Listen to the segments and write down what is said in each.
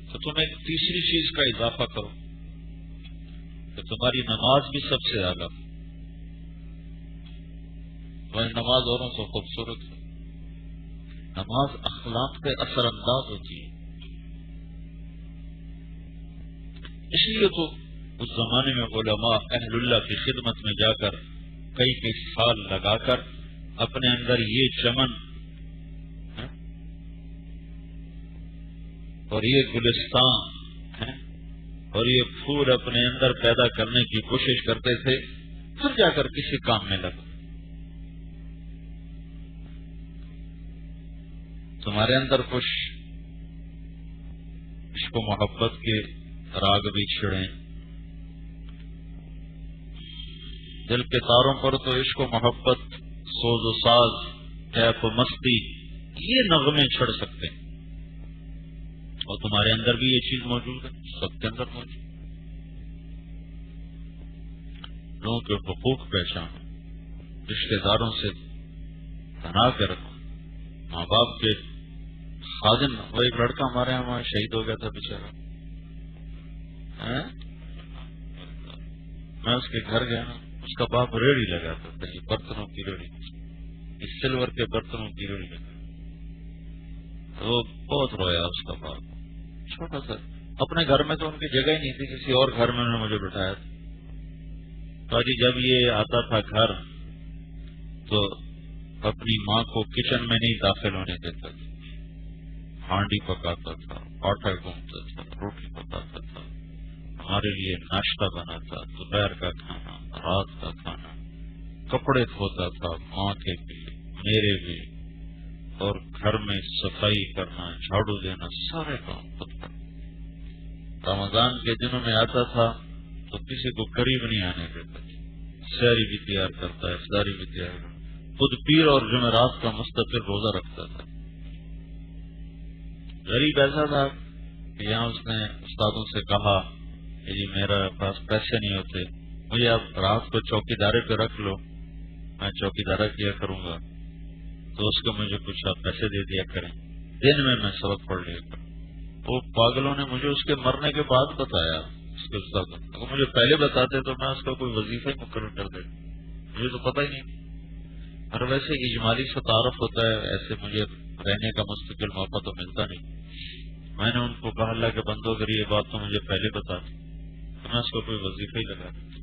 تو تم ایک تیسری چیز کا اضافہ کرو کہ تمہاری نماز بھی سب سے اعلیٰ، تمہاری نماز اوروں سے خوبصورت ہے، نماز اخلاق پہ اثر انداز ہوتی ہے۔ اس لیے تو اس زمانے میں علماء اہل اللہ کی خدمت میں جا کر کئی سال لگا کر اپنے اندر یہ چمن اور یہ گلستان اور یہ پھول اپنے اندر پیدا کرنے کی کوشش کرتے تھے، پھر جا کر کسی کام میں لگا۔ تمہارے اندر کچھ عشق و محبت کے راگ بھی چھڑیں، دل کے تاروں پر تو عشق و محبت، سوز و ساز، کیف و مستی، یہ نغمے چھڑ سکتے ہیں، اور تمہارے اندر بھی یہ چیز موجود ہے، سب کے اندر موجود۔ لوگوں کے حقوق پہچانو، رشتے داروں سے بنا کے رکھو، ماں باپ کے خادم۔ وہ ایک لڑکا ہمارے یہاں وہاں شہید ہو گیا تھا بیچارہ، میں اس کے گھر گیا نا، اس کا باپ ریڑھی لگاتا تھا، یہ برتنوں کی ریڑھی، اس سلور کے برتنوں کی ریڑھی لگا، وہ بہت رویا اس کا باپ، چھوٹا سا، اپنے گھر میں تو ان کی جگہ ہی نہیں تھی، کسی اور گھر میں انہوں نے مجھے بٹھایا تھا۔ تو جی جب یہ آتا تھا گھر تو اپنی ماں کو کچن میں نہیں داخل ہونے دیتا تھا، ہانڈی پکاتا تھا، آٹا گوندتا تھا، روٹی پکاتا تھا، ہمارے لیے ناشتہ بناتا، دوپہر کا کھانا، رات کا کھانا، کپڑے دھوتا تھا، ماں کے بھی میرے بھی، اور گھر میں صفائی کرنا، جھاڑو دینا، سارے کام خود کرنا۔ رمضان کے دنوں میں آتا تھا تو کسی کو قریب نہیں آنے دیتا، سحری بھی تیار کرتا ہے، افطاری بھی تیار کرتا، خود پیر اور جمعرات کا مستقل روزہ رکھتا تھا۔ غریب ایسا تھا کہ یہاں اس نے استادوں سے کہا کہ جی میرے پاس پیسے نہیں ہوتے، مجھے آپ رات کو چوکی دارے پہ رکھ لو، میں چوکی دارہ کیا کروں گا، تو اس کو مجھے کچھ آپ پیسے دے دیا کریں، دن میں میں سبق پڑھ لیا کروں۔ وہ پاگلوں نے مجھے اس کے مرنے کے بعد بتایا، اس کے استاد، اگر مجھے پہلے بتاتے تو میں اس کا کوئی وظیفہ ہی مقرر کر دیتا، مجھے تو پتہ ہی نہیں۔ اور ویسے اجمالی سے تعارف ہوتا ہے، ایسے مجھے رہنے کا مستقل موقع تو ملتا نہیں۔ میں نے ان کو کہا اللہ کے بندو اگر یہ بات تو مجھے پہلے بتا دی تو میں اس کو کوئی وظیفہ ہی لگا دیتا۔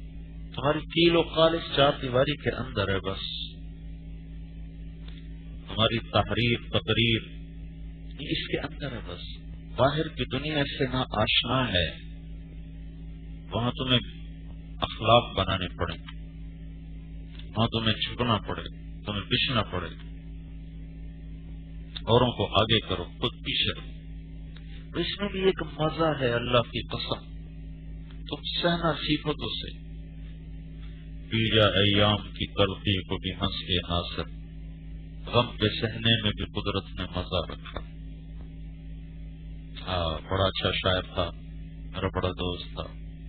تمہاری کیل و قال اس چار دیواری کے اندر ہے، بس تمہاری تحریر تقریر اس کے اندر ہے، بس باہر کی دنیا سے نہ آشنا ہے، وہاں تمہیں اخلاق بنانے پڑیں، وہاں تمہیں جھکنا پڑے، تمہیں پچھنا پڑے، اوروں کو آگے کرو، خود پیچھے رہو۔ اس میں بھی ایک مزہ ہے، اللہ کی قسم، تم سہنا سیکھو تو سے پی جا ایام کی تلخی کو بھی ہنس کے ناصر، غم کے سہنے میں بھی قدرت نے مزہ رکھا۔ بڑا اچھا شاعر تھا، میرا بڑا دوست تھا،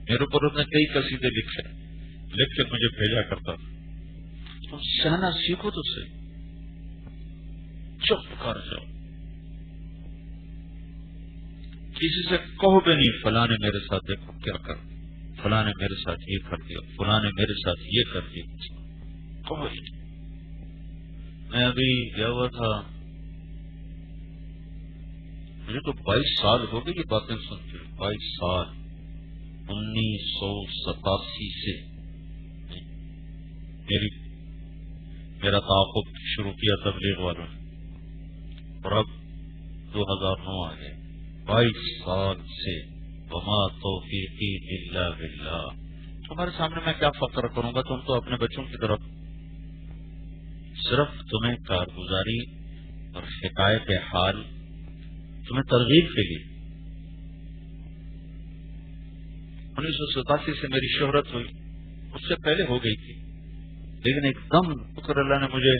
میرے اوپر اس نے کئی قصیدے لکھ کے مجھے بھیجا کرتا تھا۔ تم سہنا سیکھو تو سے، چپ کر جاؤ، کسی سے کہو بھی نہیں فلاں نے میرے ساتھ دیکھو کیا کر، فلاں نے میرے ساتھ یہ کر دیا، فلاں نے میرے ساتھ یہ کر دیا، کہو ہی نہیں۔ میں ابھی گیا ہوا تھا، مجھے تو 22 سال ہو گئی یہ باتیں سنتے، 22 سال، 1987 سے میرا تعاقب شروع کیا تبلیغ والوں نے، اور اب 2009 آ گئے، 22 سال سے، وما توفیقی الا باللہ۔ تمہارے سامنے میں کیا فخر کروں گا، تم تو اپنے بچوں کی طرف صرف تمہیں کارگزاری اور حکایت حال، تمہیں ترغیب کے لیے 1987 سے میری شہرت ہوئی، اس سے پہلے ہو گئی تھی، لیکن ایک دم شکر اللہ نے مجھے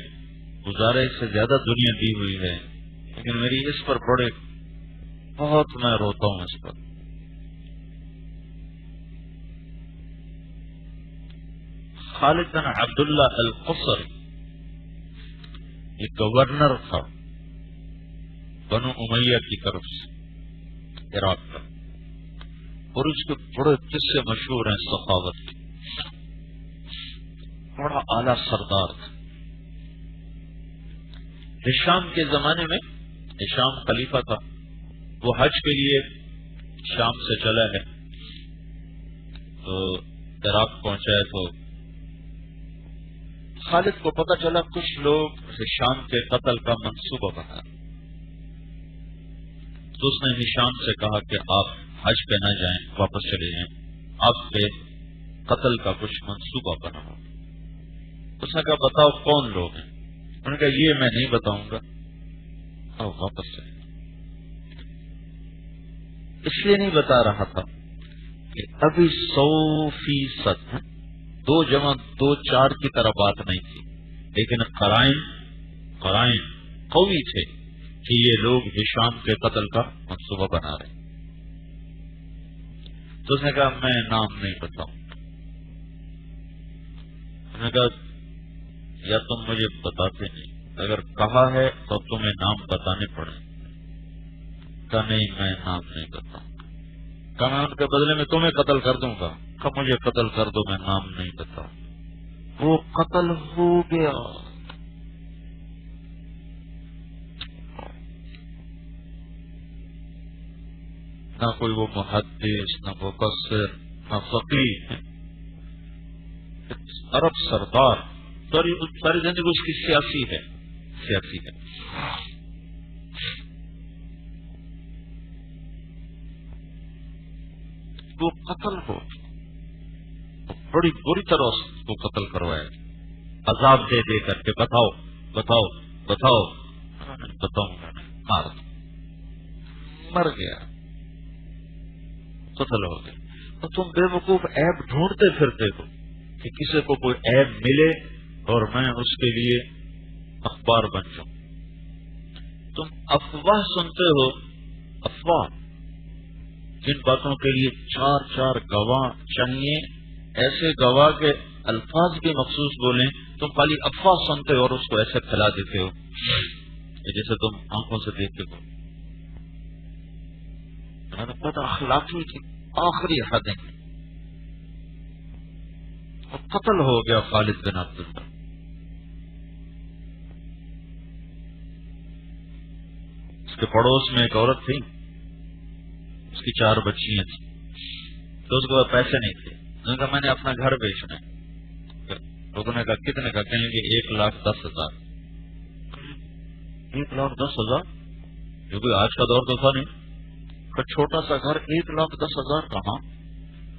گزارے سے زیادہ دنیا دی ہوئی ہے، لیکن میری اس پر بہت میں روتا ہوں اس پر۔ خالد بن عبداللہ القصر یہ گورنر تھا بنو امیہ کی طرف سے، عراق کا، اور اس کے بڑے قصے مشہور ہیں سخاوت کے، بڑا اعلیٰ سردار تھا۔ ہشام کے زمانے میں، ہشام خلیفہ تھا، وہ حج کے لیے شام سے چلا ہے تو عراق پہنچا ہے، تو خالد کو پتہ چلا کچھ لوگ ہشام کے قتل کا منصوبہ بنا، تو اس نے ہشام سے کہا کہ آپ حج پہ نہ جائیں، واپس چلے جائیں، آپ پہ قتل کا کچھ منصوبہ بنا ہو۔ اس نے کہا بتاؤ کون لوگ ہیں؟ انہوں نے کہا یہ میں نہیں بتاؤں گا، آؤ واپس چلے۔ اس لیے نہیں بتا رہا تھا کہ ابھی 100% 2 جمع 2 4 کی طرح بات نہیں تھی، لیکن قرائن قوی تھے کہ یہ لوگ ہشام کے قتل کا منصوبہ بنا رہے۔ تو اس نے کہا میں نام نہیں بتاؤں۔ اس نے کہا یا تم مجھے بتاتے نہیں، اگر کہا ہے تو تمہیں نام بتانے پڑے۔ کہا نہیں میں نام نہیں بتاؤں۔ کہا میں ان کے بدلے میں تمہیں قتل کر دوں گا۔ کہا مجھے قتل کر دو، میں نام نہیں بتاؤں۔ وہ قتل ہو گیا۔ نہ کوئی وہ محدث، نہ مفسر، نہ فقیہ، عرب سردار، ساری زندگی اس کی سیاسی ہے۔ وہ قتل ہو، بڑی بری طرح اس کو قتل کروایا، عذاب دے دے کر کے بتاؤ بتاؤں گا، مر گیا، قتل ہو گیا۔ اور تم بے وقوف عیب ڈھونڈتے پھرتے ہو کہ کسی کو کوئی عیب ملے اور میں اس کے لیے اخبار بن جاؤں۔ تم افواہ سنتے ہو، افواہ، جن باتوں کے لیے 4 گواہ چاہیے، ایسے گواہ کے الفاظ بھی مخصوص بولیں، تم خالی افواہ سنتے ہو اور اس کو ایسے پھیلا دیتے ہو جیسے تم آنکھوں سے دیکھتے ہو۔ بد اخلاقی کی آخری حدیں، اور قتل ہو گیا خالد بن عبداللہ۔ اس کے پڑوس میں ایک عورت تھی، اس کی 4 بچیاں تھیں، تو اس کو پیسے نہیں تھے، اس نے کہا میں نے اپنا گھر بیچنا ہے۔ لوگوں نے کہا کتنے کا؟ کہیں گے 1,10,000۔ 1,10,000 جو کوئی آج کا دور تو تھا نہیں، چھوٹا سا گھر 1,10,000 کہاں؟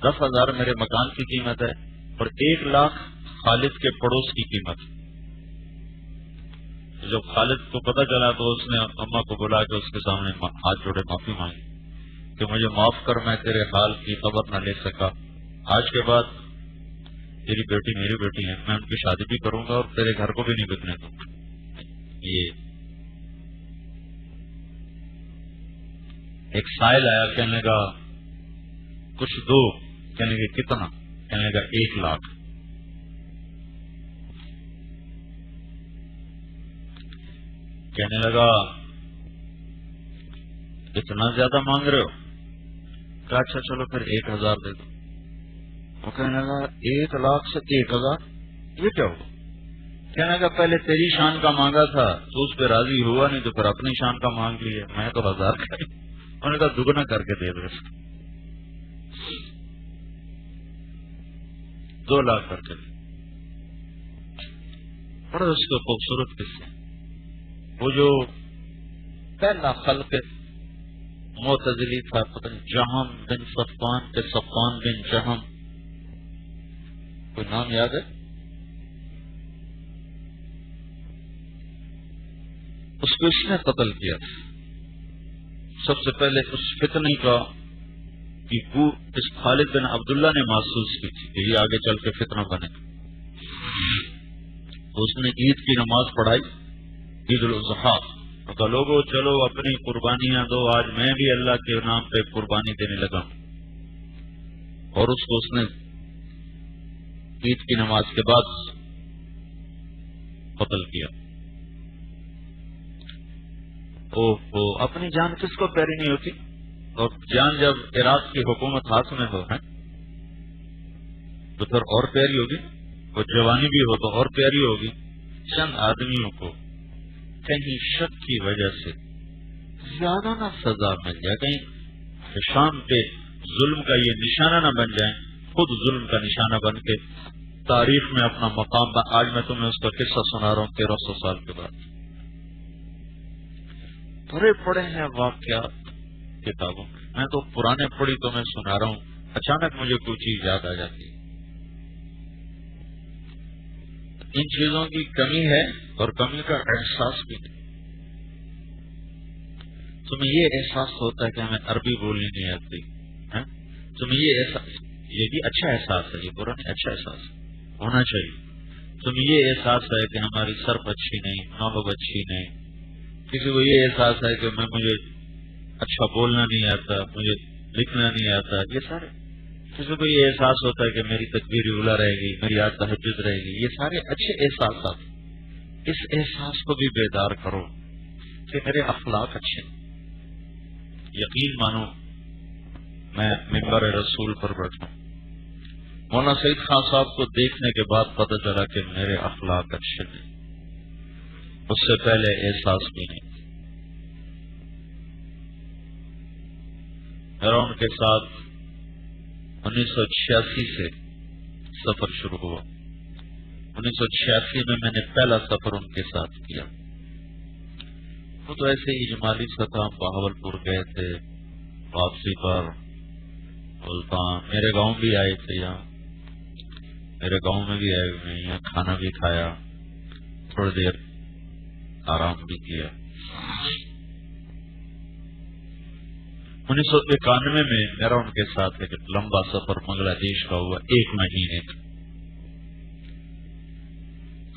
10,000 میرے مکان کی قیمت ہے اور 1,00,000 خالد کے پڑوس کی قیمت۔ جب خالد کو پتہ چلا تو اس نے اماں کو بلا کے اس کے سامنے ہاتھ جوڑے معافی مانگی کہ مجھے معاف کر، میں تیرے حال کی خبر نہ لے سکا، آج کے بعد تیری بیٹی میری بیٹی ہے، میں ان کی شادی بھی کروں گا اور تیرے گھر کو بھی نہیں بکنے دوں گا۔ یہ ایک سائل آیا، کہنے لگا کچھ دو، کہنے لگا کتنا؟ کہنے لگا 1,00,000۔ کہنے لگا اتنا زیادہ مانگ رہے ہو؟ کہا اچھا چلو پھر 1,000 دے دو۔ وہ کہنے لگا 1,00,000 سے 1,000 یہ کیا ہوا؟ کہنے لگا پہلے تیری شان کا مانگا تھا تو اس پہ راضی ہوا نہیں، تو پھر اپنی شان کا مانگ لیا، میں تو 1,000 کا۔ انہوں نے کہا دگنا کر کے دے دو، 2,00,000 کر کے دے۔ بڑے اس کے خوبصورت قصے، وہ جو پہلا خلق معتزلی تھا، پتہ نہیں جہم بن صفوان کے صفوان بن جہم، کوئی نام یاد ہے؟ اس کو اس نے قتل کیا تھا۔ سب سے پہلے اس فتنے کا اس خالد بن عبداللہ نے محسوس کی تھی کہ یہ آگے چل کے فتنہ بنے، تو اس نے عید کی نماز پڑھائی، عید الاضحیٰ، کہا لوگوں چلو اپنی قربانیاں دو، آج میں بھی اللہ کے نام پہ قربانی دینے لگا، اور اس کو اس نے عید کی نماز کے بعد قتل کیا۔ اپنی جان کس کو پیاری نہیں ہوتی؟ اور جان جب عراق کی حکومت ہاتھ میں ہو ہے تو پھر اور پیاری ہوگی، وہ جوانی بھی ہو تو اور پیاری ہوگی. چند آدمیوں کو کہیں شک کی وجہ سے زیادہ نہ سزا مل جائے، کہیں شام پہ ظلم کا یہ نشانہ نہ بن جائیں، خود ظلم کا نشانہ بن کے تاریخ میں اپنا مقام. آج میں تمہیں اس کا قصہ سنا رہا ہوں 1300 سال کے بعد. بڑے پڑے ہیں واقعات کتابوں میں تو پرانے پڑھی تو میں سنا رہا ہوں، اچانک مجھے کوئی چیز یاد آ جاتی ہے. ان چیزوں کی کمی ہے اور کمی کا احساس بھی ہے. تمہیں یہ احساس ہوتا ہے کہ ہمیں عربی بولنی نہیں آتی، تمہیں یہ احساس، یہ بھی اچھا احساس ہے، یہ برا نہیں، اچھا احساس ہونا چاہیے. تمہیں یہ احساس ہے کہ ہماری صرف اچھی نہیں، نحو اچھی نہیں. کسی کو یہ احساس ہے کہ مجھے اچھا بولنا نہیں آتا، مجھے لکھنا نہیں آتا. یہ سارے، کسی کو یہ احساس ہوتا ہے کہ میری تکبیر اولا رہے گی، میری یاد تہجد رہے گی. یہ سارے اچھے احساسات. اس احساس کو بھی بیدار کرو کہ میرے اخلاق اچھے. یقین مانو میں ممبر رسول پر بیٹھا، مولانا سعید خان صاحب کو دیکھنے کے بعد پتہ چلا کہ میرے اخلاق اچھے ہیں. اس سے پہلے احساس بھی نہیں. میرا ان کے ساتھ 1986 سے سفر شروع ہوا. 1986 میں نے پہلا سفر ان کے ساتھ کیا. وہ تو ایسے ہی اجمالی سطح بہاولپور گئے تھے، واپسی پر ملتان، میرے گاؤں بھی آئے تھے، یہاں میرے گاؤں میں بھی آئے ہوئے، یہاں کھانا بھی کھایا، تھوڑی دیر آرام بھی کیا. 1991 میں میرا ان کے ساتھ ایک لمبا سفر بنگلہ دیش کا ہوا، 1 مہینے کا.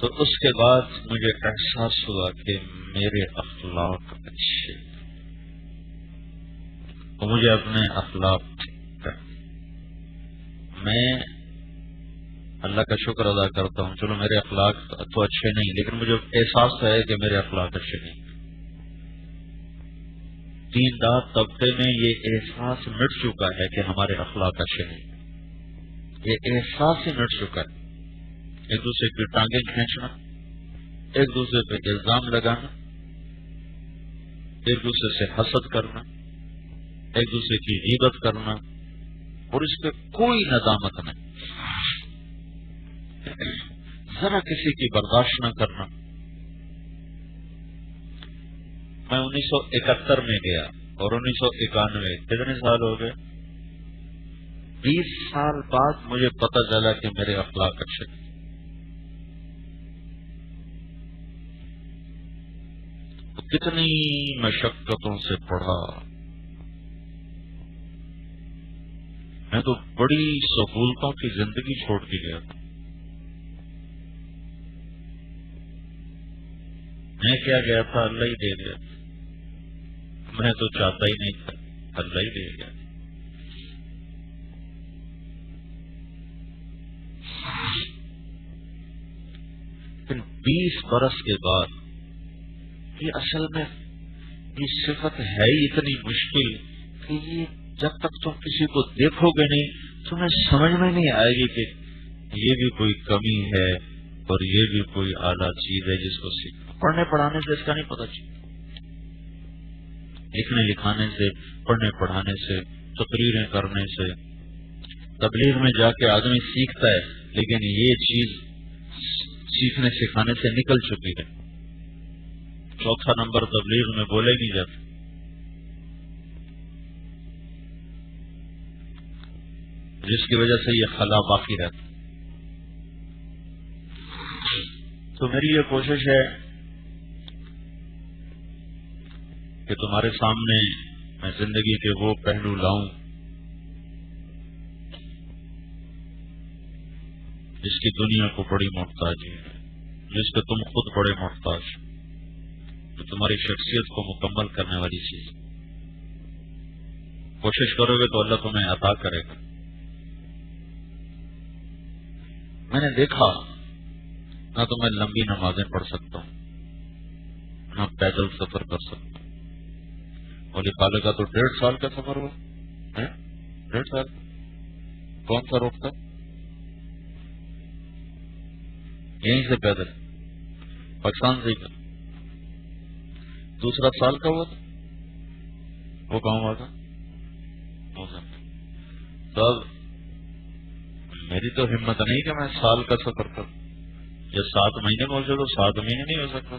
تو اس کے بعد مجھے احساس ہوا کہ میرے اخلاق اچھے، تو مجھے اپنے اخلاق، میں اللہ کا شکر ادا کرتا ہوں، چلو میرے اخلاق تو اچھے نہیں، لیکن مجھے احساس ہے کہ میرے اخلاق اچھے نہیں. دیندار طبقے میں یہ احساس مٹ چکا ہے کہ ہمارے اخلاق اچھے نہیں. یہ احساس ہی مٹ چکا ہے. ایک دوسرے کی ٹانگیں کھینچنا، ایک دوسرے پہ الزام لگانا، ایک دوسرے سے حسد کرنا، ایک دوسرے کی غیبت کرنا، اور اس پہ کوئی ندامت نہیں، ذرا کسی کی برداشت نہ کرنا. میں 1971 میں گیا اور 1991، کتنے سال ہو گئے؟ 20 سال بعد مجھے پتہ چلا کہ میرے اخلاق اچھے. کتنی مشقتوں سے پڑھا، میں تو بڑی سہولتوں کی زندگی چھوڑ کے گیا تھا. میں کیا گیا تھا؟ اللہ ہی دے گیا. میں تو چاہتا ہی نہیں تھا، اللہ ہی دے گیا. پھر 20 برس کے بعد یہ اصل میں یہ صفت ہے ہی اتنی مشکل کہ یہ جب تک تم کسی کو دیکھو گے نہیں تمہیں سمجھ میں نہیں آئے گی کہ یہ بھی کوئی کمی ہے اور یہ بھی کوئی اعلیٰ چیز ہے جس کو سیکھنا. پڑھنے پڑھانے سے اس کا نہیں پتہ چلتا، لکھنے لکھانے سے، پڑھنے پڑھانے سے، تقریریں کرنے سے. تبلیغ میں جا کے آدمی سیکھتا ہے، لیکن یہ چیز سیکھنے سکھانے سے نکل چکی ہے. چوتھا نمبر تبلیغ میں بولے نہیں جاتے. جس کی وجہ سے یہ خلا باقی رہتا. تو میری یہ کوشش ہے کہ تمہارے سامنے میں زندگی کے وہ پہلو لاؤں جس کی دنیا کو بڑی محتاجی ہے، جس پہ تم خود بڑے محتاج، جو تمہاری شخصیت کو مکمل کرنے والی چیز. کوشش کرو گے تو اللہ تمہیں عطا کرے گا. میں نے دیکھا نہ تو میں لمبی نمازیں پڑھ سکتا ہوں، نہ پیدل سفر کر سکتا ہوں، ولی خالق کا تو 1.5 سال کا سفر ہوا ہے، 1.5 سال کون سا روکتا؟ یہیں سے پیدل پاکستان سے ہی کر. دوسرا سال کا ہوا تھا، وہ کہاں ہوا تھا؟ تو اب میری تو ہمت نہیں کہ میں سال کا سفر کروں. یا 7 مہینے میں ہو جائے تو 7 مہینے نہیں ہو سکتا.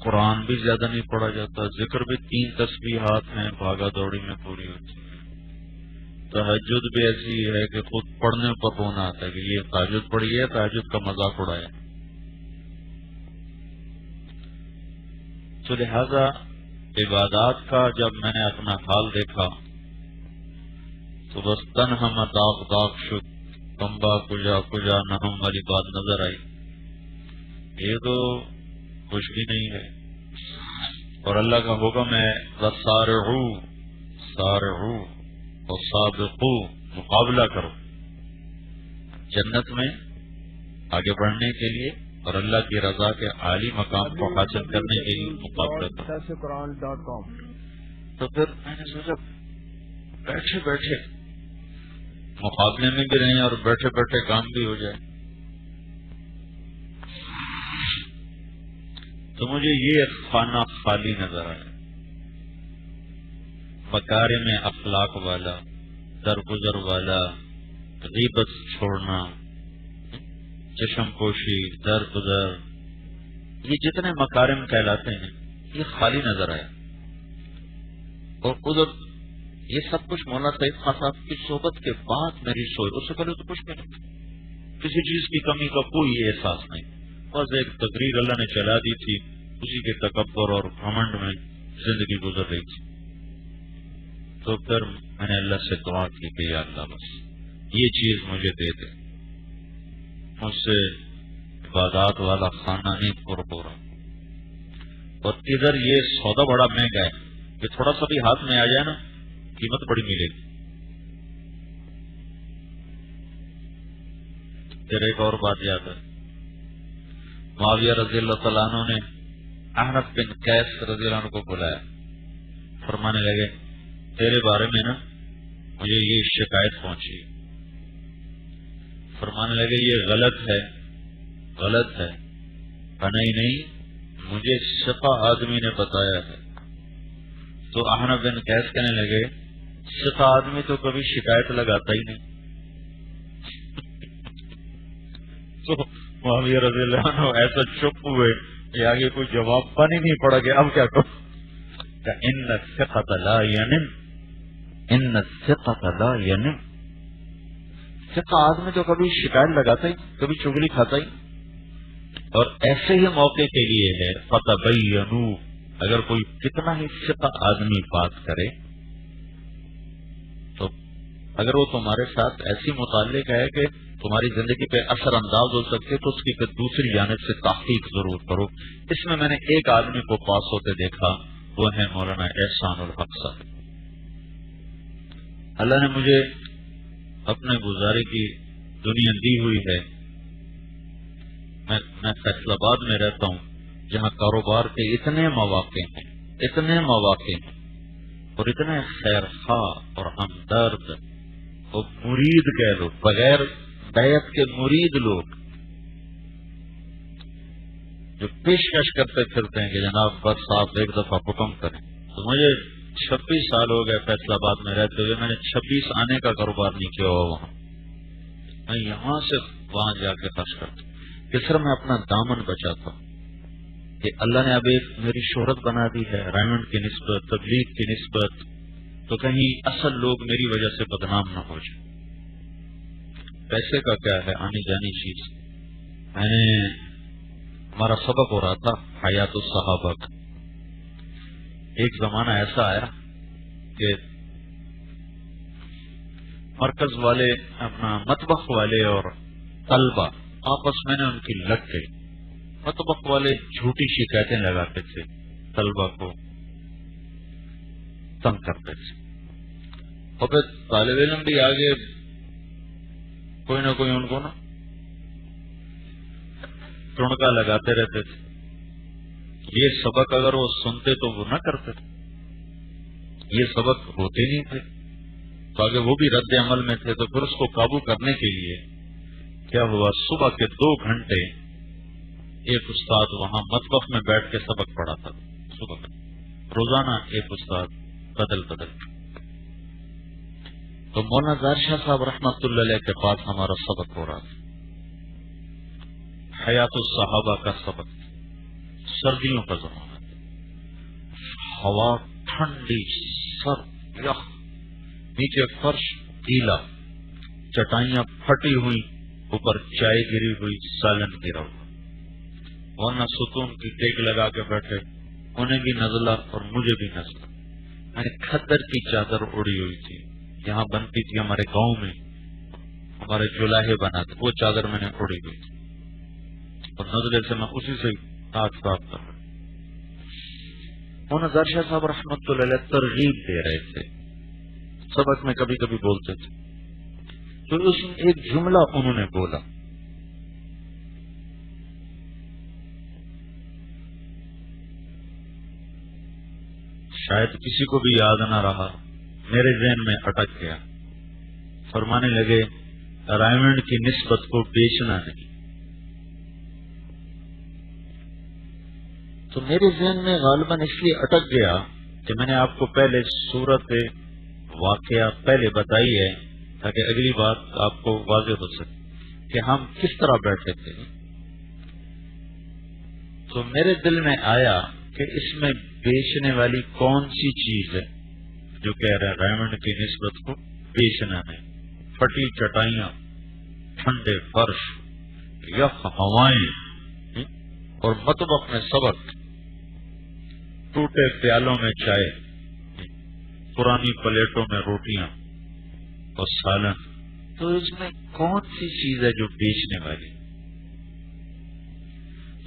قرآن بھی زیادہ نہیں پڑھا جاتا، ذکر بھی 3 تسبیحات ہیں، بھاگا دوڑی میں پوری ہوتی ہے. تہجد بھی ایسی ہے کہ خود پڑھنے پر رونا آتا ہے کہ یہ تہجد پڑھی ہے، تہجد کا مذاق اڑایا. تو لہذا عبادات کا جب میں نے اپنا حال دیکھا تو بس تنہا داغ داغ شد تمبا کجا کجا نہم والی بات نظر آئی. یہ تو کچھ بھی نہیں ہے. اور اللہ کا حکم ہے وَسَارِعُوا سَارِعُوا وَسَابِقُوا، مقابلہ کرو جنت میں آگے بڑھنے کے لیے اور اللہ کی رضا کے عالی مقام کو حاصل کرنے کے لیے مقابلہ کرو. تو پھر میں نے سوچا بیٹھے بیٹھے مقابلے میں بھی رہیں اور بیٹھے بیٹھے کام بھی ہو جائے. تو مجھے یہ خانہ خالی نظر آیا، مکارم میں اخلاق والا، درگزر والا، غیبت چھوڑنا، چشم پوشی، درگزر، یہ جتنے مکارم کہلاتے ہیں یہ خالی نظر آیا. اور ادھر یہ سب کچھ مولانا سعید خان صاحب کی صحبت کے بعد میری سوچ، اس سے پہلے تو کچھ نہیں، کسی چیز کی کمی کا کوئی احساس نہیں. بس ایک تقریر اللہ نے چلا دی تھی، اسی کے تکبر اور گھمنڈ میں زندگی گزر رہی تھی. تو پھر میں نے اللہ سے دعا کی کہ یا اللہ بس یہ چیز مجھے دے دے، مجھ سے عبادات والا خانہ نہیں پر ہو رہا. اور ادھر یہ سودا بڑا مہنگا ہے کہ تھوڑا سا بھی ہاتھ میں آ جائے نا قیمت بڑی ملے گی. پھر ایک اور بات یاد ہے، معاویہ رضی اللہ تعالیٰ عنہ نے احنف بن قیس رضی اللہ عنہ کو بلایا، فرمانے لگے تیرے بارے میں نا مجھے یہ شکایت پہنچی. فرمانے لگے یہ غلط ہے. نہیں مجھے ثقہ آدمی نے بتایا ہے. تو احنف بن قیس کہنے لگے ثقہ آدمی تو کبھی شکایت لگاتا ہی نہیں. تو معاویہ رضی اللہ عنہ ایسا چپ ہوئے کہ آگے کوئی جواب پانی نہیں پڑا کہ اب کیا کرو. ان الثقة لا ينم، ان الثقة لا ينم. ثقہ آدمی تو کبھی شکایت لگاتا ہی، کبھی چگلی کھاتا ہی. اور ایسے ہی موقع کے لیے ہے فتبینوا، اگر کوئی کتنا ہی ثقہ آدمی بات کرے تو اگر وہ تمہارے ساتھ ایسی متعلق ہے کہ تمہاری زندگی پہ اثر انداز ہو سکتے تو اس کی پھر دوسری جانب سے تحقیق ضرور کرو. اس میں میں نے ایک آدمی کو پاس ہوتے دیکھا، وہ ہے مولانا احسان الحق صاحب. اللہ نے مجھے اپنے گزارے کی دنیا دی ہوئی ہے. میں فیصل آباد میں رہتا ہوں جہاں کاروبار کے اتنے مواقع ہیں اور اتنے خیر خواہ اور ہمدرد اور مرید کہہ لو، بغیر بیعت کے مرید لوگ جو پیشکش کرتے پھرتے ہیں کہ جناب بس آپ ایک دفعہ حکم کریں. تو مجھے 26 سال ہو گئے فیصل آباد میں رہتے ہوئے، میں نے 26 آنے کا کاروبار نہیں کیا ہوا وہاں. میں یہاں سے وہاں جا کے خرچ کرتا کہ صرف میں اپنا دامن بچاتا ہوں کہ اللہ نے اب ایک میری شہرت بنا دی ہے رائمنڈ کی نسبت، تبلیغ کی نسبت، تو کہیں اصل لوگ میری وجہ سے بدنام نہ ہو جائے. پیسے کا کیا ہے، آنی جانی چیز. میں نے ہمارا سبق ہو رہا تھا حیات الصحابہ. ایک زمانہ ایسا آیا کہ مرکز والے، اپنا مطبخ والے اور طلبہ آپس میں نے ان کی لگ گئی. مطبخ والے جھوٹی شکایتیں لگاتے تھے، طلبہ کو تنگ کرتے تھے. اور پھر طالب علم بھی آگے کوئی نہ کوئی ان کو نا ٹنکا لگاتے رہتے تھے. یہ سبق اگر وہ سنتے تو وہ نہ کرتے، یہ سبق ہوتے نہیں تھے. تو آگے وہ بھی رد عمل میں تھے. تو پھر اس کو قابو کرنے کے لیے کیا ہوا، صبح کے 2 گھنٹے ایک استاد وہاں مطبخ میں بیٹھ کے سبق پڑھاتا تھا. صبح میں روزانہ ایک استاد بدل. تو مولانا ظاہر شاہ صاحب رحمۃ اللہ علیہ کے پاس ہمارا سبق ہو رہا تھا، حیات الصحابہ کا سبق. سردیوں کا زمانہ، ہوا ٹھنڈی، سر یخ، نیچے فرش گیلا، چٹائیاں پھٹی ہوئی، اوپر چائے گری ہوئی، سالن گرا ہوا. ورنہ ستون کی ٹیک لگا کے بیٹھے، انہیں بھی نزلہ اور مجھے بھی نزلہ. میں نے کھدر کی چادر اڑی ہوئی تھی، یہاں بنتی تھی ہمارے گاؤں میں، ہمارے جلاہے بناتے، وہ چادر میں نے اڑی ہوئی تھی اور نزلے سے میں اسی سے ہاتھ صاف کر رہا. مولانا ظاہر شاہ صاحب رحمۃ اللہ علیہ ترغیب دے رہے تھے، سبق میں کبھی کبھی بولتے تھے. تو اس میں ایک جملہ انہوں نے بولا، شاید کسی کو بھی یاد نہ رہا، میرے ذہن میں اٹک گیا. فرمانے لگے رائمنڈ کی نسبت کو بیچنا نہیں. تو میرے ذہن میں غالباً اس لیے اٹک گیا کہ میں نے آپ کو پہلے صورت واقعہ پہلے بتائی ہے تاکہ اگلی بات آپ کو واضح ہو سکے کہ ہم کس طرح بیٹھے تھے. تو میرے دل میں آیا کہ اس میں بیچنے والی کون سی چیز ہے جو کہہ رہے ہیں رائمنڈ کی نسبت کو بیچنا نہیں. پھٹی چٹائیاں، ٹھنڈے فرش، یخ ہوائیں اور مطبخ میں سبق، ٹوٹے پیالوں میں چائے، پرانی پلیٹوں میں روٹیاں اور سالن. تو اس میں کون سی چیز ہے جو بیچنے والی؟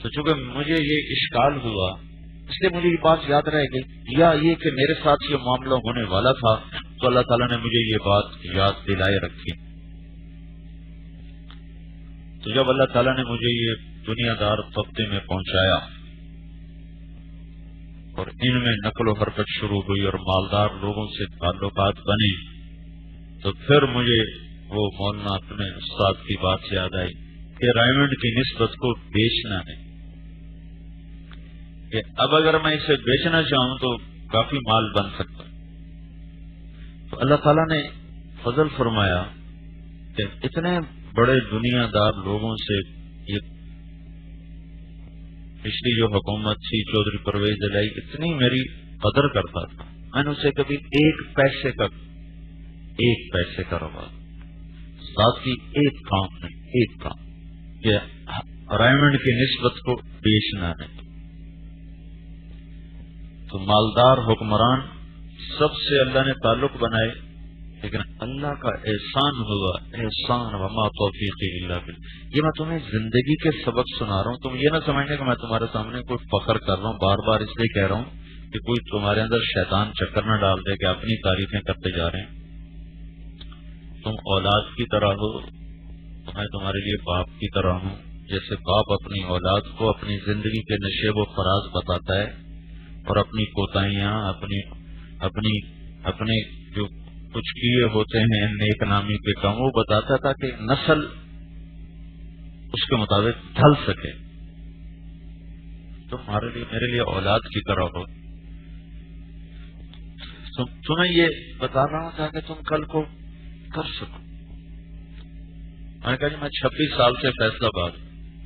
تو چونکہ مجھے یہ اشکال ہوا، اس لیے مجھے یہ بات یاد رہ گئی، یا یہ کہ میرے ساتھ یہ معاملہ ہونے والا تھا تو اللہ تعالیٰ نے مجھے یہ بات یاد دلائے رکھی. تو جب اللہ تعالیٰ نے مجھے یہ دنیا دار طبقے میں پہنچایا اور ان میں نقل و حرکت شروع ہوئی اور مالدار لوگوں سے تعلقات بنے، تو پھر مجھے وہ مولانا اپنے استاد کی بات یاد آئی کہ رائمنڈ کی نسبت کو بیچنا ہے، کہ اب اگر میں اسے بیچنا چاہوں تو کافی مال بن سکتا. تو اللہ تعالیٰ نے فضل فرمایا کہ اتنے بڑے دنیا دار لوگوں سے یہ پچھلی جو حکومت تھی چودھری پرویز الہی اتنی میری قدر کرتا تھا، میں نے اسے کبھی ایک پیسے کا روا ساتھ کی ایک کام نہیں، ایک کام کہ رائمنڈ کی نسبت کو بیچنا نہیں. تو مالدار حکمران سب سے اللہ نے تعلق بنائے، لیکن اللہ کا احسان ہوا، احسان وما توفیقی الا باللہ. یہ میں تمہیں زندگی کے سبق سنا رہا ہوں، تم یہ نہ سمجھنے کہ میں تمہارے سامنے کوئی فخر کر رہا ہوں، بار بار اس لیے کہہ رہا ہوں کہ کوئی تمہارے اندر شیطان چکر نہ ڈال دے کہ اپنی تعریفیں کرتے جا رہے ہیں. تم اولاد کی طرح ہو، میں تمہارے لیے باپ کی طرح ہوں. جیسے باپ اپنی اولاد کو اپنی زندگی کے نشیب و فراز بتاتا ہے اور اپنی کوتاہیاں، اپنے جو کچھ کیے ہوتے ہیں نیک نامی کے کام وہ بتاتا تھا کہ نسل اس کے مطابق ڈھل سکے. تمہارے لیے میرے لیے اولاد کی طرح ہو. تمہیں یہ بتا رہا ہوں تاکہ تم کل کو کر سکو. میں نے کہا جی میں 26 سال سے فیصلہ آباد،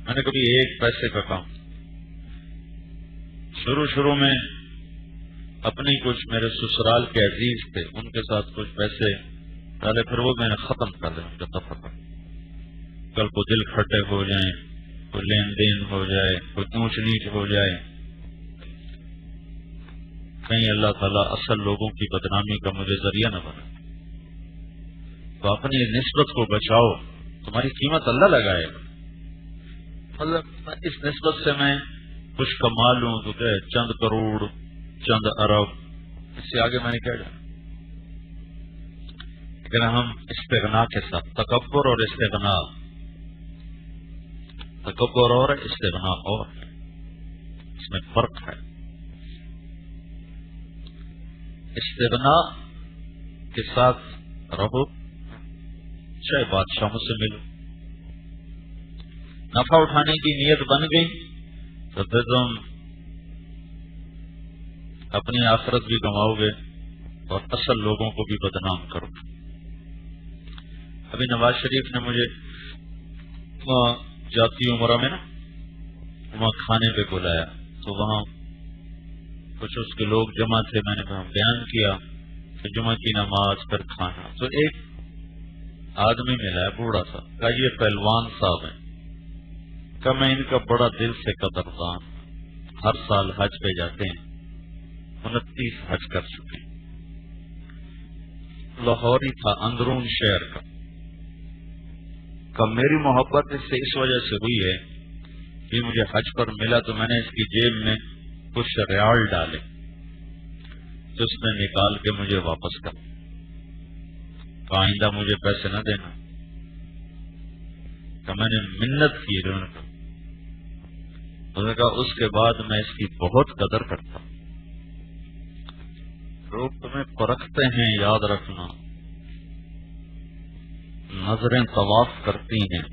میں نے کبھی ایک پیسے کا کام، شروع میں اپنی کچھ میرے سسرال کے عزیز تھے ان کے ساتھ کچھ پیسے ڈالے، پھر وہ میں نے ختم کر دیا ان کا تفرقہ. کل کو دل کھٹے ہو جائیں، کوئی لین دین ہو جائے، کوئی اونچ نیچ ہو جائے، کہیں اللہ تعالیٰ اصل لوگوں کی بدنامی کا مجھے ذریعہ نہ بنا. تو اپنی نسبت کو بچاؤ، تمہاری قیمت اللہ لگائے گا. مطلب اس نسبت سے میں کچھ کما لوں تو کہ چند کروڑ، چند ارب، اس سے آگے میں نے کیا جانا. لیکن ہم استغنا کے ساتھ، تکبر اور استغنا تکبر اور ہے، استغنا اور ہے، اس میں فرق ہے۔ استغنا کے ساتھ رہو، چاہے بادشاہوں سے ملو، نفع اٹھانے کی نیت بن گئی تو پھر تم اپنی آخرت بھی گنواؤ گے اور اصل لوگوں کو بھی بدنام کرو گے۔ ابھی نواز شریف نے مجھے وہاں جاتی عمرہ میں نا وہاں کھانے پہ بلایا، تو وہاں کچھ اس کے لوگ جمع تھے، میں نے وہاں بیان کیا کہ جمعہ کی نماز پھر کھانا، تو ایک آدمی ملا ہے بوڑھا سا، کہا یہ پہلوان صاحب ہیں، کہ میں ان کا بڑا دل سے قدردان، ہر سال حج پہ جاتے ہیں، 29 حج کر چکے ہیں، لاہوری تھا، اندرون شہر کا، کہ میری محبت اس سے اس وجہ سے ہوئی ہے کہ مجھے حج پر ملا تو میں نے اس کی جیب میں کچھ ریال ڈالے تو اس نے نکال کے مجھے واپس کر، آئندہ مجھے پیسے نہ دینا، کہ میں نے منت کی انہوں نے کہا اس کے بعد میں اس کی بہت قدر کرتا ہوں۔ لوگ تمہیں پرکھتے ہیں، یاد رکھنا، نظریں طواف کرتی ہیں،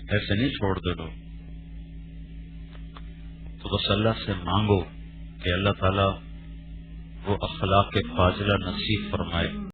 ایسے نہیں چھوڑ دے لو، تو بس اللہ سے مانگو کہ اللہ تعالیٰ وہ اخلاق فاضلہ نصیب فرمائے۔